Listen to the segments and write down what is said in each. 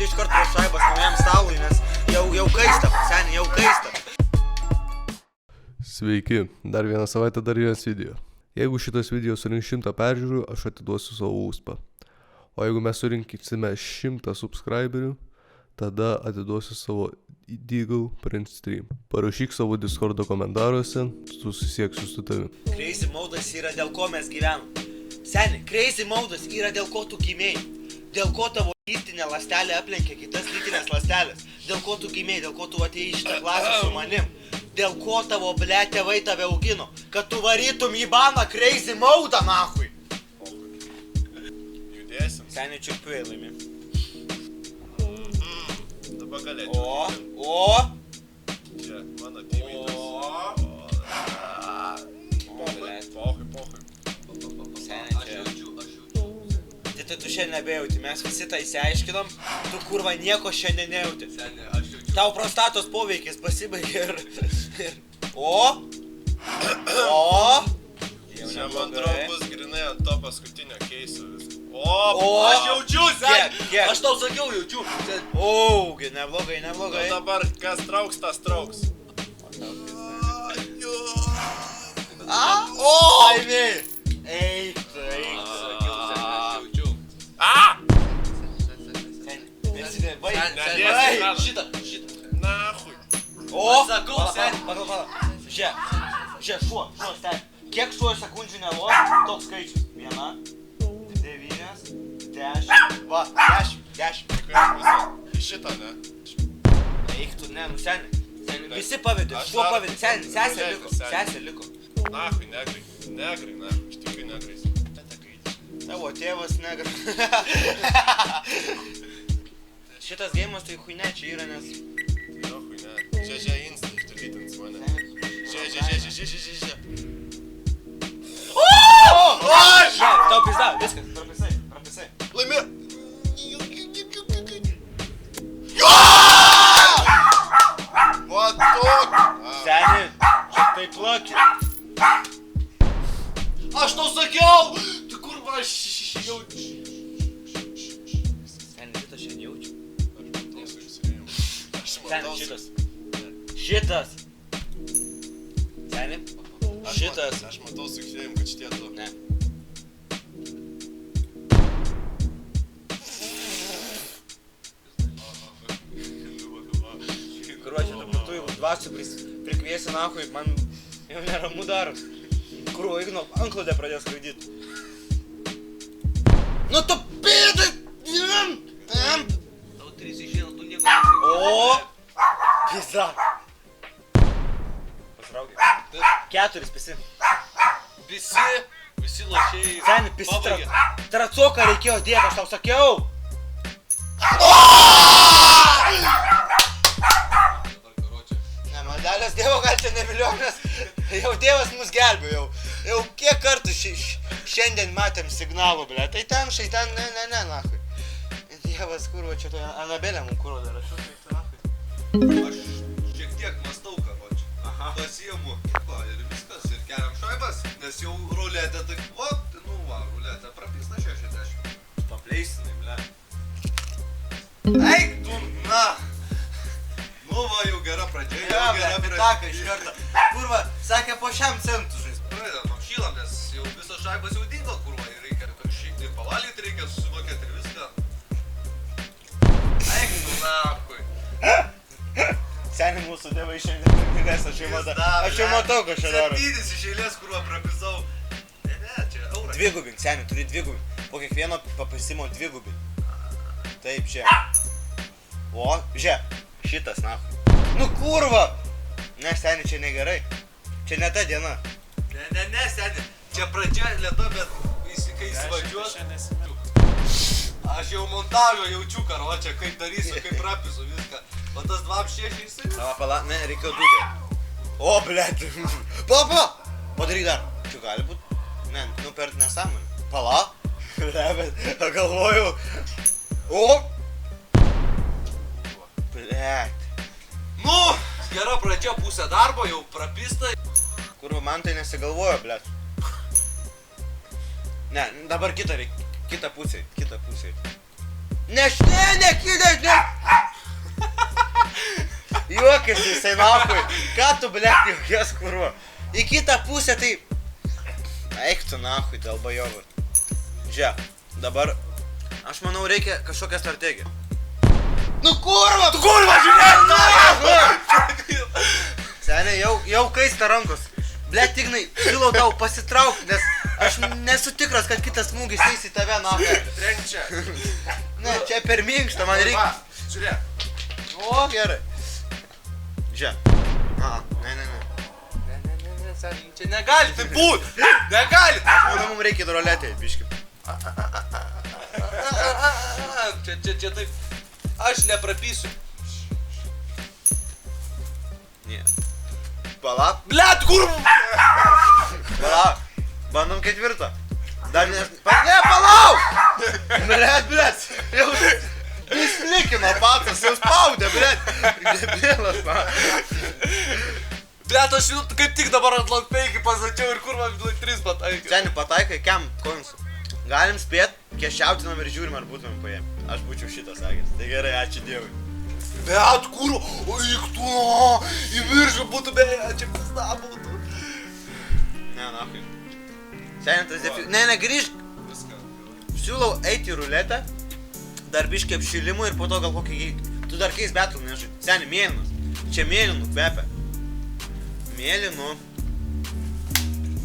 iškart prie šaibos naujam stalui, nes jau kaista, seniai, jau kaista. Sveiki, dar vieną savaitę dar vienas video. Jeigu šitas video surinks 100 peržiūrų, aš atiduosiu savo USPą. O jeigu mes surinkime 100 subscriberių, tada atiduosiu savo Deagle Print Stream. Parašyk savo Discordo komentaruose, susisieksiu su tavimi. Crazy Modas yra dėl ko mes gyvenam. Seniai, Crazy Modas yra dėl ko tu gimėjai. Dėl ko tavo lytinė ląstelė aplenkia kitas lytinės ląstelės. Dėl ko tu gimėjai, dėl ko tu atėjai į šitą klasę su manim. Dėl ko tavo ble tėvai tave augino. Kad tu varytum į baną Crazy Modą, nahui. Judėsim. Seniai čiurpiuai laimi. Dabar galėčiau. Čia, mano timitas. Pohui. Seniai čia. Tai tu šiandien nebejauti, mes visi tai įsiaiškinom, tu kurva nieko šiandien nejauti. Tau prostatos poveikis pasibaigė ir... Čia man atrodo bus grinai ant to paskutinio keiso viską. Aš jaučiu, Kiek? Aš tau sakiau, jaučiu. Neblogai. Dabar kas trauks, tas trauks. Laimėjai! Eik. Šitą. Nahui. Sakau, seniai. Pala. Žiūrėk, šuo, steni. Kiek šuo sekundžių nelos, toks skaičius. 1, 9, 10, 10. Šitą, ne? Eik tu, ne, nu seniai. Visi pavedė, šuo pavedė, sesė liko. Nahui, negrai, iš tikrųjų negrais. Tavo tėvas negrai. Šitas geimas tai huine čia yra, nes... Jo, huine. Žiūrė, insta išdalytins mane. Žiūrė. Tau pizda, viskas, prapisai. Laimė! Matok! Seni, čia tai plaki. Aš tau sakiau! Tu kurva, aš jaučiu. Seni, šitą šiandien jaučiu. Seni, Šitas. Seni, šitas. Aš matau su kšėjim, kad šitie du. Ne. Kurva, čia tu jeigu dvasių prikviesi nahui, man jau neramu daro. Kurva, Igno anklodė pradės skraidyt. Nu tu pėdai! Tau 3 išeina, tu nieko. Pizda. Pasraukė. 4 pisi. Visi lošiai. Seni, pisi tracoką reikėjo dėti, aš tau sakiau. Ne, medalės Dievo gal čia neviliom, nes jau Dievas mus gelbėjo. Jau kiek kartų šiandien matėm signalų, ble. Tai ten, ne, nahui. Dievas, kurva, čia to Anabelė mums kurva dar rašau, tai nahui. Aš šiek tiek mastau, karoči. Pasiimu ir viskas, ir keliam šaibas, nes jau ruletė, tai ruletė prapista 60. Papleisinai, ble. Eik tu, na! Nu va, jau gera pradžia, jau gera pradžia. Pitaka iš karto. Kurva, sakė po šiam centų žais. Pradedam, apšylam, nes jau visos šaibas jau dingo, kurva, ir reikia ir pavalyti, reikia susimokėti ir viską. Eik tu, nahui. Seni mūsų tėvai šiandien pinigais, aš jau matau, ko čia daro. 7 iš eilės, kurva, prapisau. Ne, čia eurą. Dvigubink, seni, turi dvigubink. Po kiekvieno papasimo dvigubink. Taip, čia. Žiūrėk, šitas, nahui. Nu kurva! Ne, seni, čia negerai. Čia ne ta diena. Ne, seni. Čia pradžia lėta, bet kai įsivažiuos. Aš jau montažo jaučiu, karočią, kaip darysiu, kaip prapisu viską. O tas 2-6 jisai. Pala, ne, reikėjo dūdė. O, blėt. Pala. Padaryk dar. Čia gali būt. Ne, per nesąmonę. Pala. Bet galvoju. Blėt. Nu, gera pradžia, pusė darbo, jau prapista. Kurva, man tai nesigalvojo, blėt. Ne, dabar kitą pusę. Nekidai, ne. Juokėsi jisai nahui. Ką tu, blėt, juokės kurva? Į kitą pusę tai... Eik tu nahui, dėl bajovų. Žiūrėk, dabar... Aš manau, reikia kažkokią strategiją. Nu kurva! Tu kurva, žiūrėk! Seniai, jau kaista rankos. Blet, Ignai, siūlau tau pasitraukti, nes aš nesu tikras, kad kitas smūgis eis į tave, nahui. Trenk čia. Ne, čia per minkštą, man reikia... Va, žiūrėk. O, gerai. Žiūrėk. Ne, seniai, čia negali tai būt. Negali. manau, mums reikia droletę, biški. Čia taip... Aš neprapysiu. Ne. Palauk. Blet, kur? Palauk. Bandom ketvirtą. Dar nes... Ne, palauk! Blet. Jau... Jis likino patas, jau spaudė, blet. Debilas, man. Blet, aš jau kaip tik dabar ant lockpickį pasačiau ir kur man 3 pataikai. Seniai, pataikai, kem koinsu. Galim spėt, kešiautinam ir žiūrim, ar būtumėm paėmę. Aš būčiau šitą sakęs. Tai gerai, ačiū Dievui. Bet kur? O eik tu, į viršų būtų, čia pizda būtų. Ne, nahui. Seniai, tas defi... Ne, grįžk. Siūlau eiti į ruletę, dar biškį apšilimų ir po to gal kokį... Tu dar keis betlų nežai. Seniai, mėlynas. Čia mėlynų kvepia. Mėlynų.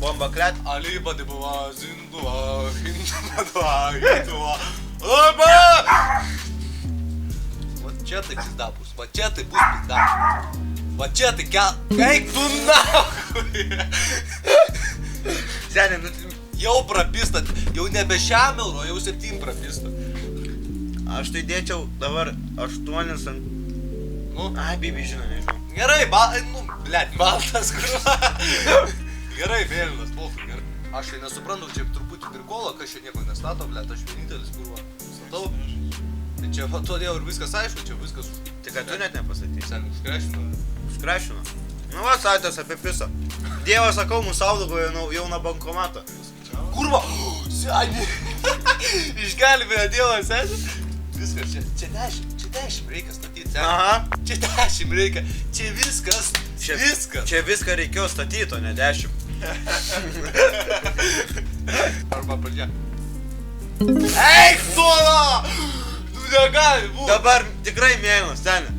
Bomba klet. Aliba de buvo zindua, hindua. Oba! Va čia tai pizda bus, va čia tai bus pizda. Va čia tai eik tu nahui. Seniai, nu... Jau prapistat, jau nebe 100 eurų, jau 7 prapistat. Aš tai dėčiau dabar 8 ant... Nu, Ai, bibi, žinau, nežinau. gerai, blet, baltas kurva. Gerai, vėlinas, pofu, gerai. Aš tai nesuprantu, čia truputį prikolo, kas čia nieko nestato, blet, aš vienintelis kurva. Statau. Tai čia va todėl ir viskas aišku, čia viskas... Tai kad tu net nepasatys. Sen užkrešinu. Skrašino. Nu va, saitas apie pisą. Dievas, sakau, mūsų saugojo jau nuo bankomato. Kurva! Seniai! Išgelbėjo Dievas, seniai. Viskas, čia 10 reikia statyti, seniai. Aha. Čia 10 reikia, čia viskas, viskas. Čia viską reikėjo statyti, o ne 10. Arba pradžia. Eik, tuola! Nu negali būt. Dabar tikrai mėlynas, seniai.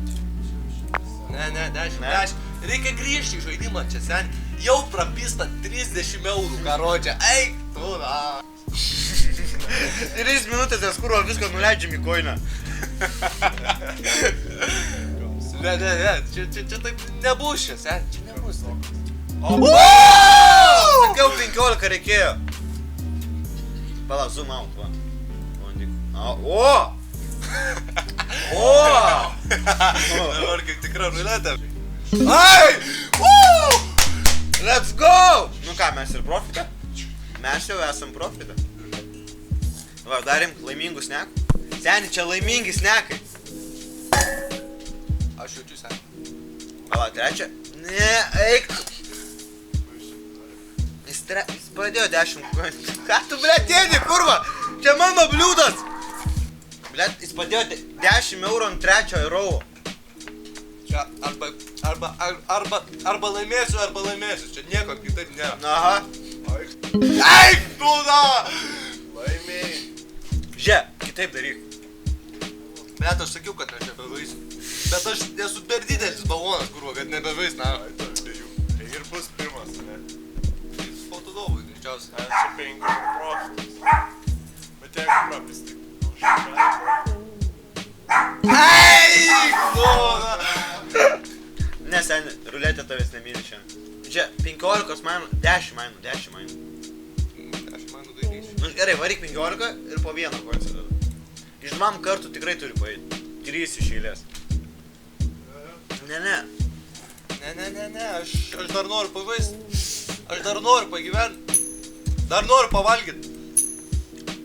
Ne, 10. Ne? Reikia grįžti į žaidimą čia, seniai. Jau prapista 30 eurų, karočią. Eik, tuola. 3 minutės, nes kurva viską nuleidžiam į koiną. Ne, čia taip nebus čia, seniai. Čia nebus. Sakiau, 15 reikėjo. Pala, zoom out, va. Dabar kaip tikra ruletė. Ai! Let's go! Nu ką, mes ir profitą? Mes jau esam profitą. Va, darim laimingų snekų. Seniai, čia laimingi snekai. Aš jaučiu, seniai. Pala, trečią. Ne, eik. Jis pradėjo 10 koinų. Ką tu, blet, ėdi, kurva? Čia mano bliūdas. Blet, jis padėjo 10 eurų ant 3 rauvo. Čia arba laimėsiu, arba laimėsiu. Čia nieko kitaip nėra. Aha. Eik, tu da! Laimėjai. Žiūrėk, kitaip daryk. Bet aš sakiau, kad aš nebevaisiu. Bet aš esu per didelis balonas, kurva, kad nebevais, na. Tai ir bus pirmas, ne? Fotodovui, greičiausiai. Čia 5 profitas. Bet jeigu prapistik. Eik, tu da! Ne, seniai, ruletė tavęs nemyli šiandien. Žiūrėk, 15 mainų, 10 mainų, 10 mainų. Aš manau, tai grįšiu. Nu gerai, varyk 15 ir po vieną koinsą tada. Iš 2 kartų tikrai turi paeiti. 3 iš eilės. Ne, Ne, aš dar noriu pavaist. Aš dar noriu pagyvent. Dar noriu pavalgyt.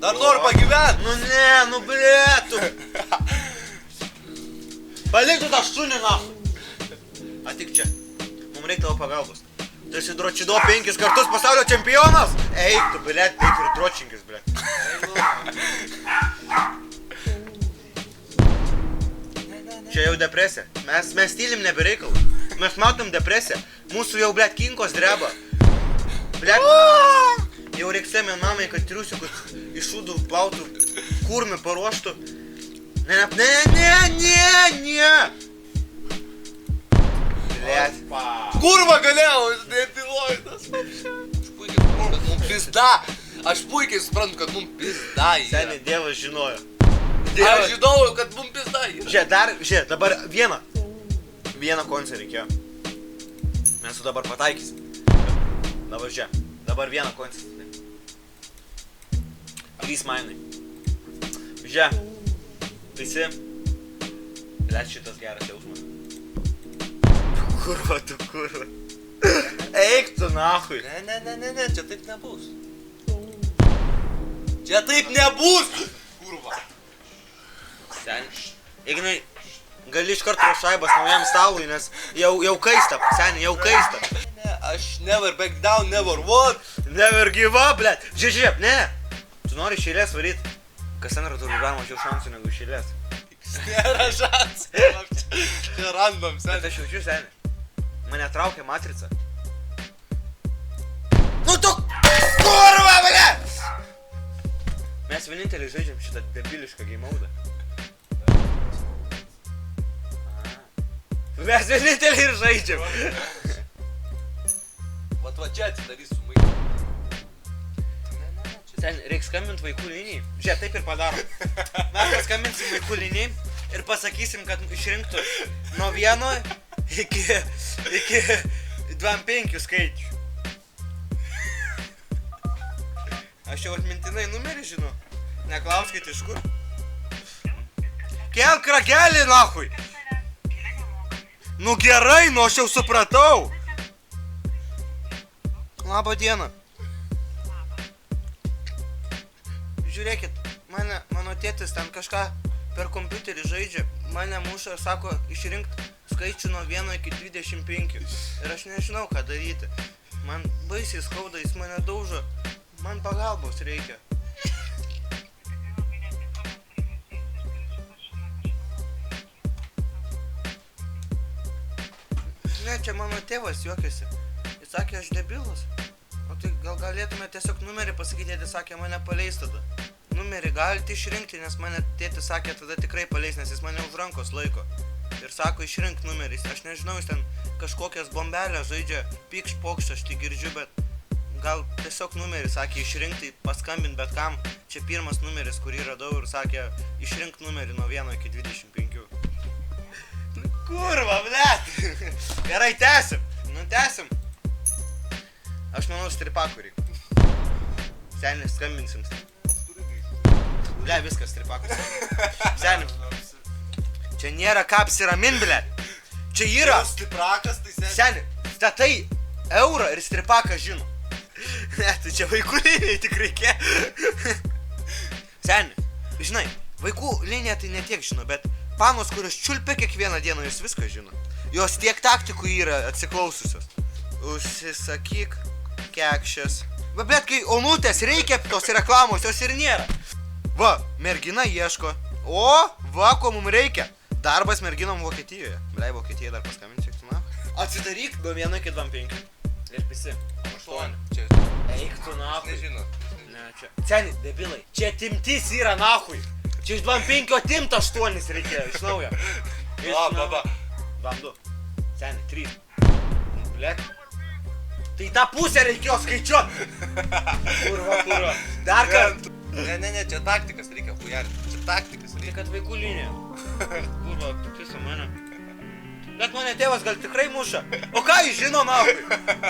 Dar noriu pagyvent. Nu ne, nu blėtų. Palik tu tą šunį nahui. Atik čia. Mums reikia tavo pagalbos. Tu esi dročido 5 kartus pasaulio čempionas. Eik tu, blėt, eik ir dročinkis, blėt. Čia jau depresija. Mes tylim nebereikalų. Mes matom depresiją. Mūsų jau, blėt, kinkos dreba. Blėt, jau reiks semien mamai, kad triusiukus iš šūdų plautų, kurmi paruoštų. Ne. Blėt. Kurva galėjau, nebiloju tas. Aš puikiai suprantu, kad mum pizda yra. Seniai, Dievas žinojo. Aš žinojau, kad mum pizda yra. Žiūrėk, dabar vieną koncą reikėjo. Mes su dabar pataikysim. Dabar žiūrėk, dabar vieną koncą. 3 mainai. Žiūrėk, visi. Let šitas geras jausmas. Tu kurva. Eik tu nahui. Ne, čia taip nebus. Čia taip nebus! Kurva. Seniai, Ignai, gali iš karto šaibas naujam stalui, nes jau kaista, seniai, jau kaista. Ne, aš never back down, never what? Never give up, blėt. Žiūrėk, ne. Tu nori iš eilės varyt. Kas antrą turi dar mažiau šansų negu iš eilės. Nėra šansų. Čia random, Bet seniai. aš jaučiu, seniai. Mane traukia matrica. Nu tu kurva, blėt! Mes vieninteliai žaidžiam šitą debilišką game mode. Mes vieninteliai ir žaidžiam. Va čia atsidarysiu maiką. Ten reiks skambint vaikų linijai. Žiūrėk, taip ir padarom. Mes paskambinsim vaikų linijai ir pasakysim, kad išrinktų nuo 1 iki 25 skaičių. Aš jau atmintinai numerį žinau. Neklauskit iš kur. Kelk ragelį, nahui! Nu gerai, nu aš jau supratau. Labą dieną. Žiūrėkit, mano tėtis ten kažką per kompiuterį žaidžia. Mane muša ir sako išrinkt skaičių nuo 1 iki 25. Ir aš nežinau, ką daryti. Man baisiai skauda, jis mane daužo. Man pagalbos reikia. Ne, čia mano tėvas juokiasi. Jis sakė, aš debilas. O tai gal galėtume tiesiog numerį pasakyti, tėtis sakė, mane paleis tada. Numerį galite išrinkti, nes mane tėtis sakė, tada tikrai paleis, nes jis mane už rankos laiko. Ir sako, išrink numerį. Aš nežinau, jis ten kažkokias bombelės žaidžia, pykšt pokšt, aš tik girdžiu, bet gal tiesiog numerį sakė išrinkti, paskambint bet kam. Čia pirmas numeris, kurį radau ir sakė, išrink numerį nuo 1 iki 25. Kurva, blėt! Gerai, tęsim. Nu, tęsim. Aš manau, stripakų reikia. Seniai, skambinsim. Ble, viskas stripakas. Seniai. Čia nėra ką apsiramin, blėt. Čia yra. Stiprakas, tai seniai. Seniai, statai eurą ir stripaką žino. Ne, tai čia vaikų linijai tik reikia. Seniai, žinai, vaikų linija tai ne tiek žino, bet panos, kurios čiulpia kiekvieną dieną, jos viską žino. Jos tiek taktikų yra atsiklaususios. Užsisakyk kekšės. Bet kai onutės reikia tos reklamos, jos ir nėra. Va, mergina ieško. O, va, ko mums reikia. Darbas merginom Vokietijoje. Blei, Vokietijai dar paskambinti, tu na. Atsidaryk nuo 1 iki 25. Ir visi. 8. Čia. Eik tu nahui. Nežinau. Ne, čia. Seniai, debilai. Čia timtis yra nahui. Čia iš 25 atimt 8 reikėjo, iš naujo. Baba. 2. Seniai, 3. Blek. Tai tą pusę reikėjo skaičiuot. Kurva. Dar kartą. Ne, čia taktikas reikia, pujarį. Čia taktikas Tai reikia. kad vaikų linija. Kurva, pisa mane. Bet mane tėvas gal tikrai muša. O ką jis žino, nahui?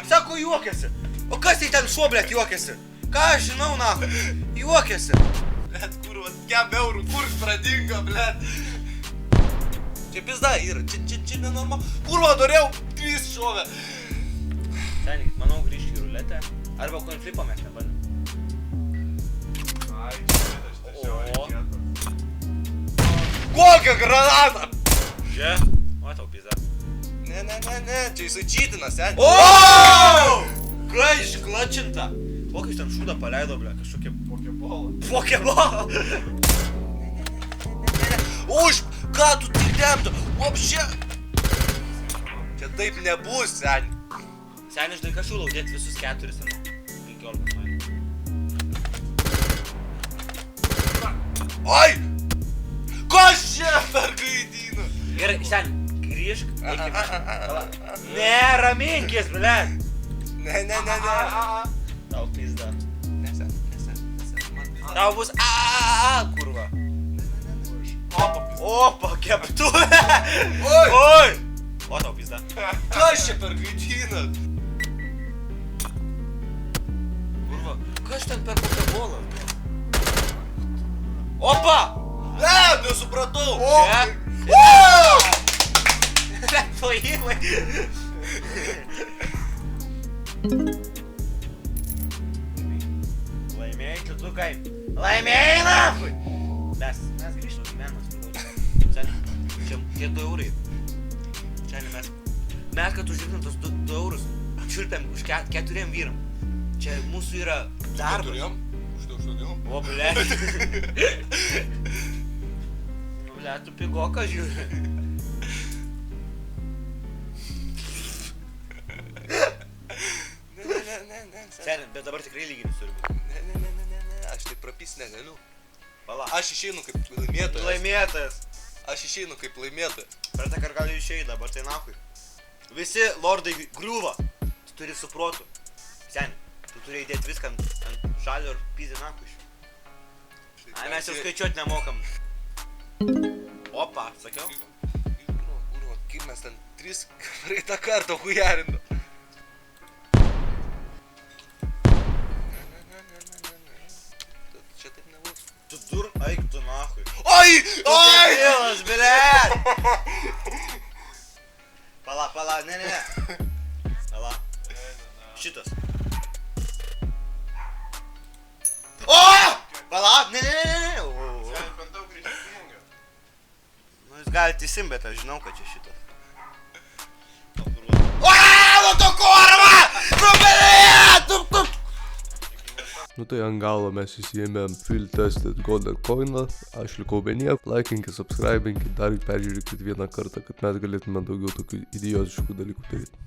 Sako, juokiasi. O kas tai ten šuo, blėt, juokiasi? Ką aš žinau, nahui? Juokiasi. Blet, kurva, 5 eurų, kur pradingo, blet. Čia pizda yra, čia nenormal. Kurva, norėjau 3 šovę. Seniai, manau, grįžti į ruletę. Arba konflipą mes nebandėm. Ai, čia O. Kokią granatą? Čia? O, tau pizda. Ne, čia jisai čytina, seniai. O! Ką išklačinta? Kokį ten šūdą paleido, ble, kažkokie Pokeball. Už, ką tu tai temtų? Opšia! Čia taip nebus, seni. Seniai, žinai, ką šūlau, dėt visus 4 ant 15 man. Oi! Kas čia per gaidynų? Gerai, seniai, grįžk, eikime. Ne, raminkis, blėt. Ne. Tau pizda. Nesen. Tau bus kurva. Opa, keptuvė. Oi. O tau pizda. Kas čia per gaidynų? Kurva, kas ten per pokebolas? Opa. Ne, nesupratau. Čia. Plojimai. Laimėjai, kitlukai. Laimėjai, nafui. Mes grįžtam gyvenimas. Seniai, čia tie 2 eurai. Seniai, mes kad uždirbtam tos 2 eurus, čiulpiam už 4 vyram. Čia mūsų yra darbas. Už 8. O, blėt. Blėt, tu pigoką žiūri. Ne. Seniai, bet dabar tikrai lyginis turi būti. Ne, aš taip prapys negaliu. Pala. Aš išeinu kaip laimėtojas. Laimėtas. Aš išeinu kaip laimėtojas. Praeitą kartą gali išeiti, dabar tai nahui. Visi lordai griūva. Tu turi su protu. Seniai, tu turi įdėti viską ant šalio ir pizį nahui. Ai, mes jau skaičiuoti nemokam. Opa, sakiau? Kurva, kaip mes ten 3 praeitą kartą hujarinu. Čia taip nebus. Tu dur, eik tu nahui. Oi! Debilas, blėt! Pala, ne. Pala. Šitas. O! Pala, ne. Per daug greičiau. Nu, jūs galite įsim, bet aš žinau, kad čia šitas. O, nu tu kurva! Nu, blėt! Nu tai ant galo mes įsijėmėm Field Tested Golden Coiną, aš likau be nieko, laikinkit, subscribinkit, dar peržiūrėkit vieną kartą, kad mes galėtume daugiau tokių idiotiškų dalykų daryti.